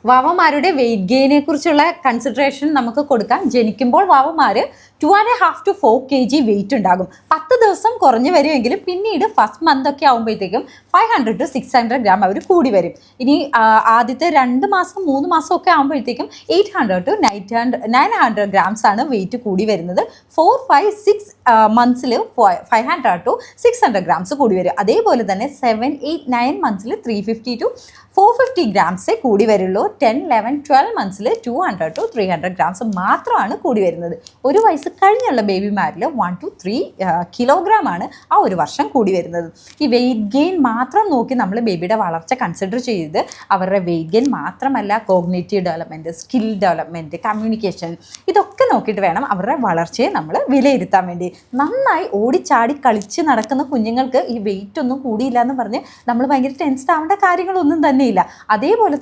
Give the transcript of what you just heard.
വാവമാരുടെ wait ഗെയിനെ കുറിച്ചുള്ള consideration നമുക്ക് കൊടുക്കാം. ജനിക്കുമ്പോൾ വാവമാർ 2.5 to 4 kg വെയിറ്റ് ഉണ്ടാകും. 10 ദിവസം കുറഞ്ഞു വരുമെങ്കിലും പിന്നീട് ഫസ്റ്റ് മന്ത് ഒക്കെ ആകുമ്പോഴത്തേക്കും 500 to 600 ഗ്രാം അവർ കൂടി വരും. ഇനി ആദ്യത്തെ 2 മാസം 3 മാസം ഒക്കെ ആകുമ്പോഴത്തേക്കും 800 to 900 ഗ്രാംസ് ആണ് വെയിറ്റ് കൂടി വരുന്നത്. 4, 5, 6 മന്ത്സിൽ 500 to 600 ഗ്രാംസ് കൂടി വരും. അതേപോലെ തന്നെ 7, 8, 9 മന്ത്സിൽ 350 to 450 ഗ്രാംസേ കൂടി വരുള്ളൂ. 10, 11, 12 മന്ത്സിൽ 200 to 300 ഗ്രാംസ് മാത്രമാണ് കൂടി വരുന്നത്. ഒരു വയസ്സ് കഴിഞ്ഞുള്ള ബേബിമാരിൽ 1 to 3 കിലോഗ്രാം ആണ് ആ ഒരു വർഷം കൂടി വരുന്നത്. ഈ വെയിറ്റ് ഗെയിൻ മാത്രം നോക്കി നമ്മൾ ബേബിയുടെ വളർച്ച കൺസിഡർ ചെയ്ത് അവരുടെ വെയിറ്റ് ഗെയിൻ മാത്രമല്ല cognitive development, skill development, communication ഇതൊക്കെ നോക്കിയിട്ട് വേണം അവരുടെ വളർച്ചയെ നമ്മൾ വിലയിരുത്താൻ വേണ്ടി. നന്നായി ഓടിച്ചാടി കളിച്ച് നടക്കുന്ന കുഞ്ഞുങ്ങൾക്ക് ഈ വെയിറ്റ് ഒന്നും കൂടിയില്ല എന്ന് പറഞ്ഞ് നമ്മൾ ഭയങ്കര ടെൻസ്ഡ് ആവേണ്ട കാര്യങ്ങളൊന്നും തന്നെയില്ല. അതേപോലെ